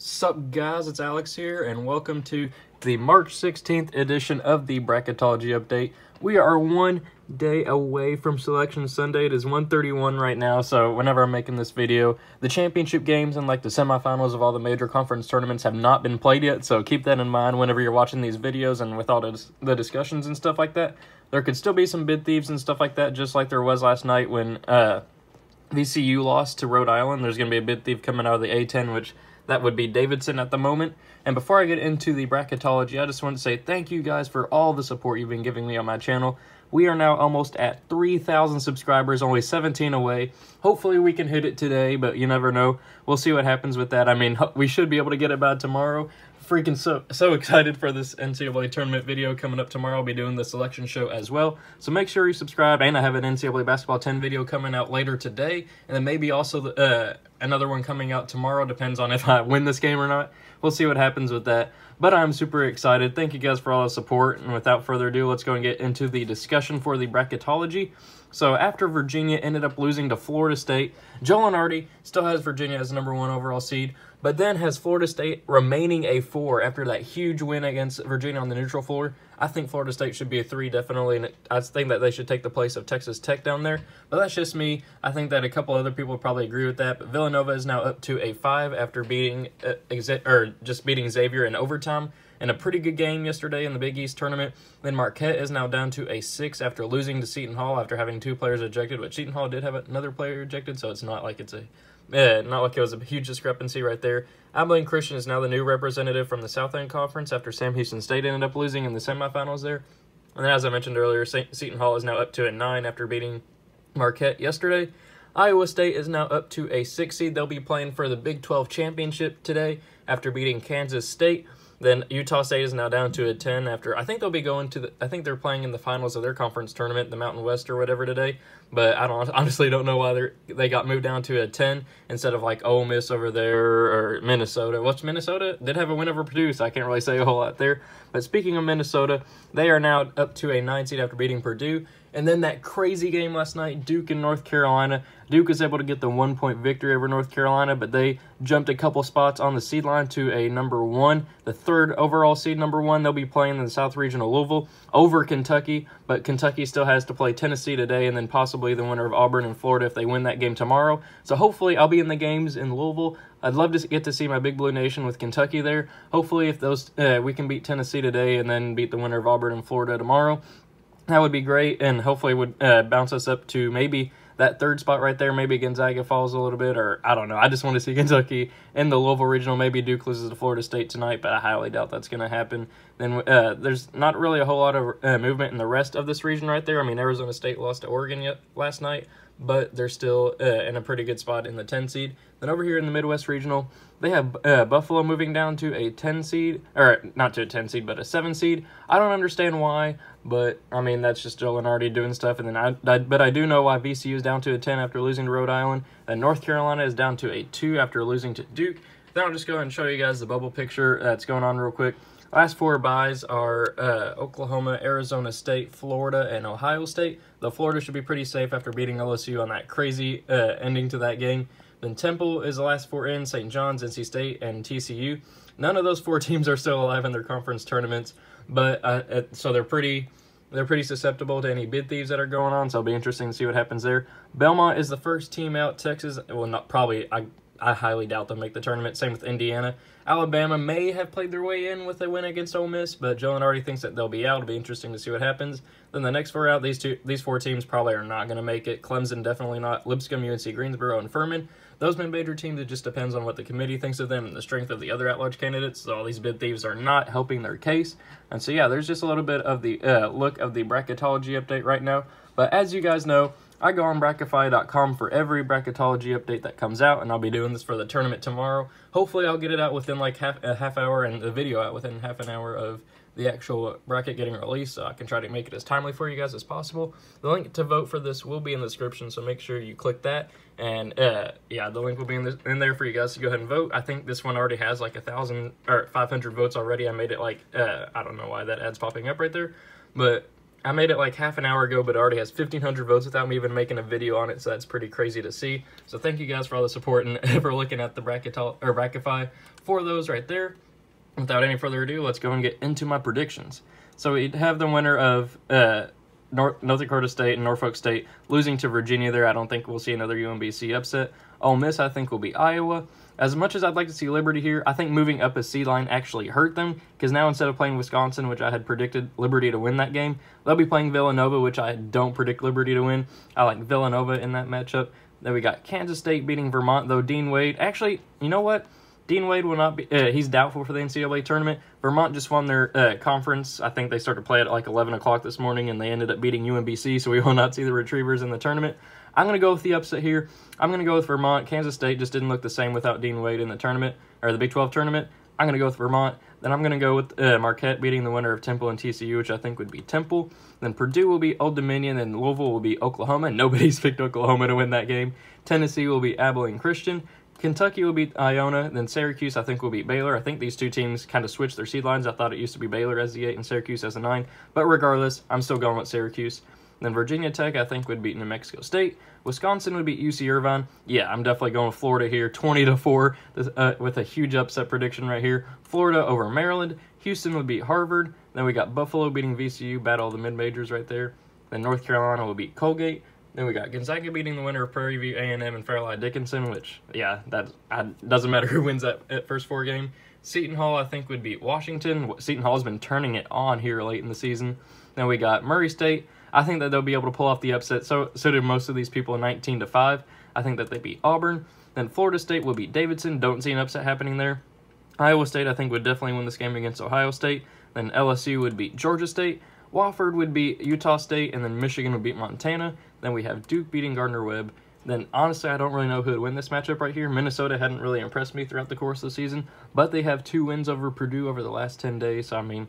Sup guys, it's Alex here, and welcome to the March 16th edition of the Bracketology Update. We are one day away from Selection Sunday. It is 1:31 right now, so whenever I'm making this video, the championship games and like the semifinals of all the major conference tournaments have not been played yet, so keep that in mind whenever you're watching these videos and with all the discussions and stuff like that. There could still be some bid thieves and stuff like that, just like there was last night when VCU lost to Rhode Island. There's going to be a bid thief coming out of the A10, which that would be Davidson at the moment. And before I get into the bracketology, I just want to say thank you guys for all the support you've been giving me on my channel. We are now almost at 3,000 subscribers, only 17 away. Hopefully we can hit it today, but you never know. We'll see what happens with that. I mean, we should be able to get it by tomorrow. Freaking so excited for this NCAA tournament video coming up tomorrow. I'll be doing the selection show as well. So make sure you subscribe, and I have an NCAA Basketball 10 video coming out later today, and then maybe also another one coming out tomorrow. Depends on if I win this game or not. We'll see what happens with that. But I'm super excited. Thank you guys for all the support, and without further ado, let's go and get into the discussion for the bracketology. So after Virginia ended up losing to Florida State, Joe Lunardi still has Virginia as the #1 overall seed, but then has Florida State remaining a 4 after that huge win against Virginia on the neutral floor. I think Florida State should be a 3 definitely, and I think that they should take the place of Texas Tech down there. But that's just me. I think that a couple other people probably agree with that. But Villanova is now up to a 5 after beating beating Xavier in overtime in a pretty good game yesterday in the Big East tournament. Then Marquette is now down to a 6 after losing to Seton Hall after having 2 players ejected, which Seton Hall did have another player ejected, so it's not like it was a huge discrepancy right there. Abilene Christian is now the new representative from the South End Conference after Sam Houston State ended up losing in the semifinals there. And then, as I mentioned earlier, Seton Hall is now up to a 9 after beating Marquette yesterday. Iowa State is now up to a 6 seed. They'll be playing for the Big 12 championship today after beating Kansas State. Then Utah State is now down to a 10 after, I think they'll be going to I think they're playing in the finals of their conference tournament, the Mountain West or whatever today. But I honestly don't know why they got moved down to a 10 instead of like Ole Miss over there or Minnesota. What's Minnesota? Did have a win over Purdue, so I can't really say a whole lot there. But speaking of Minnesota, they are now up to a 9 seed after beating Purdue. And then that crazy game last night, Duke and North Carolina. Duke was able to get the 1-point victory over North Carolina, but they jumped a couple spots on the seed line to a #1. The 3rd overall seed #1, they'll be playing in the South Region of Louisville over Kentucky, but Kentucky still has to play Tennessee today and then possibly the winner of Auburn and Florida if they win that game tomorrow. So hopefully I'll be in the games in Louisville. I'd love to get to see my Big Blue Nation with Kentucky there. Hopefully if those we can beat Tennessee today and then beat the winner of Auburn and Florida tomorrow. That would be great, and hopefully would bounce us up to maybe that 3rd spot right there. Maybe Gonzaga falls a little bit, or I don't know. I just want to see Kentucky in the Louisville Regional. Maybe Duke loses to Florida State tonight, but I highly doubt that's going to happen. Then there's not really a whole lot of movement in the rest of this region right there. I mean, Arizona State lost to Oregon last night, but they're still in a pretty good spot in the 10 seed. Then over here in the Midwest Regional, they have Buffalo moving down to a 10 seed, or not to a 10 seed, but a 7 seed. I don't understand why, but I mean, that's just Joe Lunardi doing stuff. And then but I do know why VCU is down to a 10 after losing to Rhode Island. And North Carolina is down to a 2 after losing to Duke. Then I'll just go ahead and show you guys the bubble picture that's going on real quick. Last 4 byes are Oklahoma, Arizona State, Florida, and Ohio State. Though Florida should be pretty safe after beating LSU on that crazy ending to that game. Then Temple is the last 4 in, St. John's, NC State, and TCU. None of those 4 teams are still alive in their conference tournaments, but so they're pretty susceptible to any bid thieves that are going on, so it'll be interesting to see what happens there. Belmont is the first team out. Texas, well, not probably, I highly doubt they'll make the tournament. Same with Indiana. Alabama may have played their way in with a win against Ole Miss, but Joe already thinks that they'll be out. It'll be interesting to see what happens. Then the next 4 out, these 4 teams probably are not going to make it. Clemson definitely not. Lipscomb, UNC Greensboro, and Furman. Those mid-major teams, it just depends on what the committee thinks of them and the strength of the other at-large candidates. So all these bid thieves are not helping their case. And so yeah, there's just a little bit of the look of the bracketology update right now. But as you guys know, I go on Brackify.com for every bracketology update that comes out, and I'll be doing this for the tournament tomorrow. Hopefully I'll get it out within like a half hour and the video out within half an hour of the actual bracket getting released, so I can try to make it as timely for you guys as possible. The link to vote for this will be in the description, so make sure you click that. And yeah, the link will be in there for you guys to go ahead and vote. I think this one already has like 1,000 or 500 votes already. I made it like I don't know why that ad's popping up right there, but I made it like half an hour ago, but it already has 1,500 votes without me even making a video on it, so that's pretty crazy to see. So thank you guys for all the support and for looking at the Brackify for those right there. Without any further ado, let's go and get into my predictions. So we have the winner of North Dakota State and Norfolk State losing to Virginia there. I don't think we'll see another UMBC upset. Ole Miss, I think, will be Iowa. As much as I'd like to see Liberty here, I think moving up a seed line actually hurt them, because now instead of playing Wisconsin, which I had predicted Liberty to win that game, they'll be playing Villanova, which I don't predict Liberty to win. I like Villanova in that matchup. Then we got Kansas State beating Vermont, though Dean Wade, actually, you know what? Dean Wade will not be, he's doubtful for the NCAA tournament. Vermont just won their conference. I think they started to play at like 11 o'clock this morning, and they ended up beating UMBC, so we will not see the Retrievers in the tournament. I'm going to go with the upset here. I'm going to go with Vermont. Kansas State just didn't look the same without Dean Wade in the tournament, or the Big 12 tournament. I'm going to go with Vermont. Then I'm going to go with Marquette beating the winner of Temple and TCU, which I think would be Temple. Then Purdue will be Old Dominion, and Louisville will be Oklahoma. Nobody's picked Oklahoma to win that game. Tennessee will be Abilene Christian. Kentucky will beat Iona. Then Syracuse, I think, will beat Baylor. I think these two teams kind of switched their seed lines. I thought it used to be Baylor as the 8 and Syracuse as the 9. But regardless, I'm still going with Syracuse. Then Virginia Tech, I think, would beat New Mexico State. Wisconsin would beat UC Irvine. Yeah, I'm definitely going with Florida here, 20-4, with a huge upset prediction right here. Florida over Maryland. Houston would beat Harvard. Then we got Buffalo beating VCU, battle of the mid-majors right there. Then North Carolina will beat Colgate. Then we got Gonzaga beating the winner of Prairie View A&M and Fairleigh Dickinson, which, yeah, that doesn't matter who wins that first 4 game. Seton Hall, I think, would beat Washington. Seton Hall has been turning it on here late in the season. Then we got Murray State. I think that they'll be able to pull off the upset. So did most of these people, 19-5. I think that they beat Auburn. Then Florida State will beat Davidson. Don't see an upset happening there. Iowa State, I think, would definitely win this game against Ohio State. Then LSU would beat Georgia State. Wofford would beat Utah State. And then Michigan would beat Montana. Then we have Duke beating Gardner-Webb. Then, honestly, I don't really know who would win this matchup right here. Minnesota hadn't really impressed me throughout the course of the season. But they have 2 wins over Purdue over the last 10 days. So, I mean,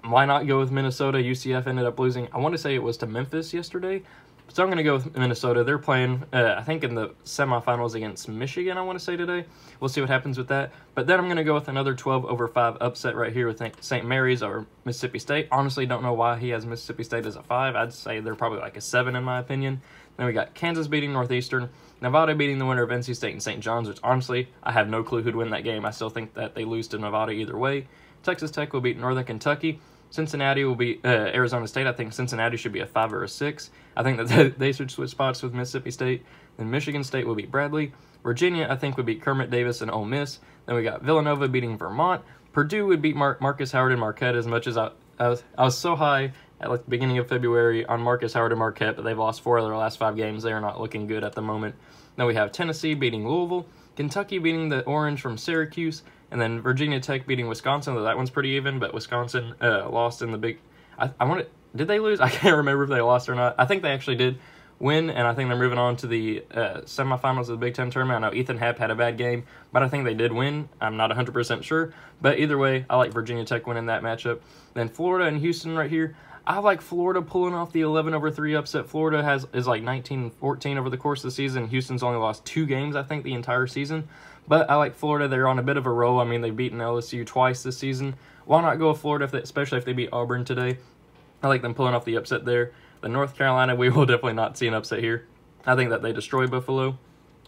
why not go with Minnesota? UCF ended up losing, I want to say it was to Memphis yesterday. So I'm going to go with Minnesota. They're playing, I think, in the semifinals against Michigan, I want to say today. We'll see what happens with that. But then I'm going to go with another 12-5 upset right here with St. Mary's over Mississippi State. Honestly, don't know why he has Mississippi State as a 5. I'd say they're probably like a 7 in my opinion. Then we got Kansas beating Northeastern. Nevada beating the winner of NC State and St. John's, which honestly, I have no clue who'd win that game. I still think that they lose to Nevada either way. Texas Tech will beat Northern Kentucky. Cincinnati will beat Arizona State. I think Cincinnati should be a 5 or a 6. I think that they should switch spots with Mississippi State. Then Michigan State will beat Bradley. Virginia, I think, would beat Kermit Davis and Ole Miss. Then we got Villanova beating Vermont. Purdue would beat Marcus Howard and Marquette. As much as I was so high at like the beginning of February on Marcus Howard and Marquette, but they've lost 4 of their last 5 games. They are not looking good at the moment. Then we have Tennessee beating Louisville. Kentucky beating the Orange from Syracuse. And then Virginia Tech beating Wisconsin, though that one's pretty even, but Wisconsin lost in the big... Did they lose? I can't remember if they lost or not. I think they actually did win, and I think they're moving on to the semifinals of the Big Ten tournament. I know Ethan Happ had a bad game, but I think they did win. I'm not 100% sure. But either way, I like Virginia Tech winning that matchup. Then Florida and Houston right here. I like Florida pulling off the 11-3 upset. Florida is like 19-14 over the course of the season. Houston's only lost 2 games, I think, the entire season. But I like Florida. They're on a bit of a roll. I mean, they've beaten LSU twice this season. Why not go with Florida, especially if they beat Auburn today? I like them pulling off the upset there. The North Carolina, we will definitely not see an upset here. I think that they destroy Buffalo.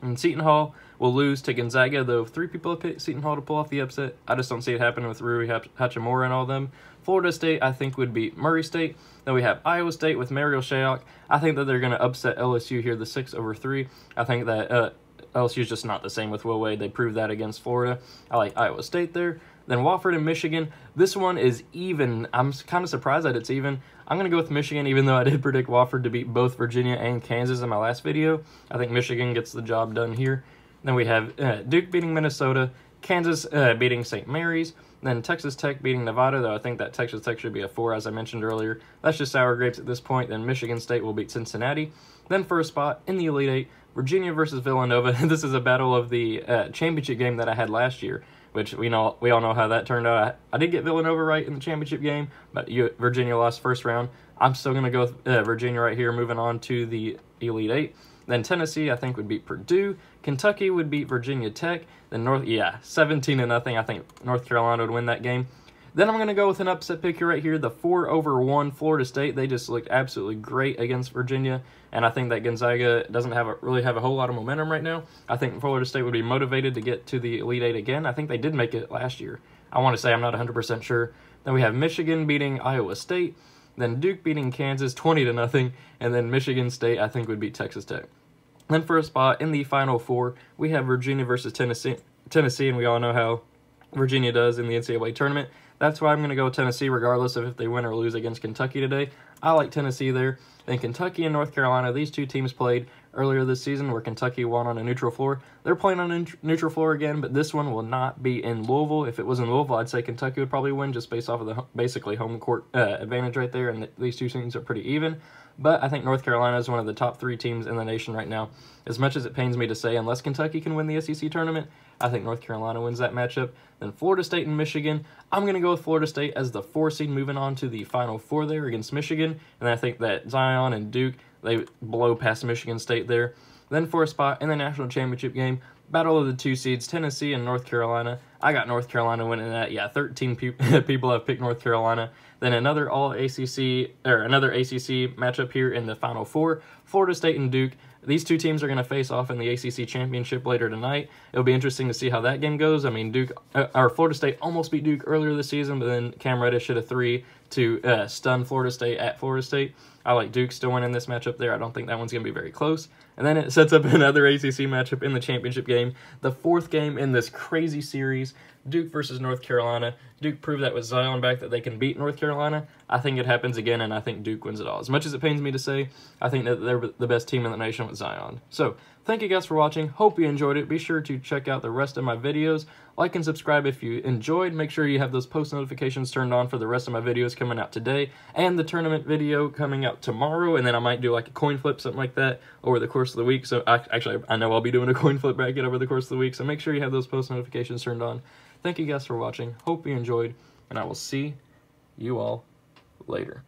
And Seton Hall will lose to Gonzaga, though 3 people have picked Seton Hall to pull off the upset. I just don't see it happening with Rui Hachimura and all them. Florida State, I think, would beat Murray State. Then we have Iowa State with Mariel Shayok. I think that they're going to upset LSU here, the 6-3. I think that LSU is just not the same with Will Wade. They proved that against Florida. I like Iowa State there. Then Wofford and Michigan. This one is even. I'm kind of surprised that it's even. I'm going to go with Michigan, even though I did predict Wofford to beat both Virginia and Kansas in my last video. I think Michigan gets the job done here. Then we have Duke beating Minnesota, Kansas beating St. Mary's, then Texas Tech beating Nevada, though I think that Texas Tech should be a 4, as I mentioned earlier. That's just sour grapes at this point. Then Michigan State will beat Cincinnati. Then for a spot in the Elite Eight, Virginia versus Villanova. This is a battle of the championship game that I had last year, which we all know how that turned out. I did get Villanova right in the championship game, but Virginia lost first round. I'm still going to go with Virginia right here, moving on to the Elite Eight. Then Tennessee, I think, would beat Purdue. Kentucky would beat Virginia Tech. Then 17-0. I think North Carolina would win that game. Then I'm going to go with an upset pick right here, the 4-1 Florida State. They just looked absolutely great against Virginia, and I think that Gonzaga doesn't really have a whole lot of momentum right now. I think Florida State would be motivated to get to the Elite Eight again. I think they did make it last year. I want to say, I'm not 100% sure. Then we have Michigan beating Iowa State, then Duke beating Kansas 20-0, and then Michigan State, I think, would beat Texas Tech. Then for a spot in the Final Four, we have Virginia versus Tennessee, and we all know how Virginia does in the NCAA tournament. That's why I'm going to go with Tennessee regardless of if they win or lose against Kentucky today. I like Tennessee there. Then Kentucky and North Carolina, these two teams played earlier this season where Kentucky won on a neutral floor. They're playing on a neutral floor again, but this one will not be in Louisville. If it was in Louisville, I'd say Kentucky would probably win just based off of the basically home court advantage right there, and these two teams are pretty even. But I think North Carolina is one of the top 3 teams in the nation right now. As much as it pains me to say, unless Kentucky can win the SEC tournament, I think North Carolina wins that matchup. Then Florida State and Michigan. I'm going to go with Florida State as the 4 seed moving on to the Final Four there against Michigan. And I think that Zion and Duke, they blow past Michigan State there. Then for a spot in the national championship game, battle of the 2 seeds, Tennessee and North Carolina. I got North Carolina winning that. Yeah, 13 people have picked North Carolina. Then another ACC matchup here in the Final Four, Florida State and Duke. These two teams are going to face off in the ACC championship later tonight. It'll be interesting to see how that game goes. I mean, Florida State almost beat Duke earlier this season, but then Cam Reddish hit a 3 to stun Florida State at Florida State. I like Duke still winning this matchup there. I don't think that one's going to be very close. And then it sets up another ACC matchup in the championship game, the 4th game in this crazy series, Duke versus North Carolina. Duke proved that with Zion back that they can beat North Carolina. I think it happens again, and I think Duke wins it all. As much as it pains me to say, I think that they're the best team in the nation with Zion. So, thank you guys for watching. Hope you enjoyed it. Be sure to check out the rest of my videos. Like and subscribe if you enjoyed. Make sure you have those post notifications turned on for the rest of my videos coming out today, and the tournament video coming out tomorrow, and then I might do like a coin flip, something like that, over the course of the week. So, I know I'll be doing a coin flip bracket over the course of the week, so make sure you have those post notifications turned on. Thank you guys for watching. Hope you enjoyed, and I will see you all later.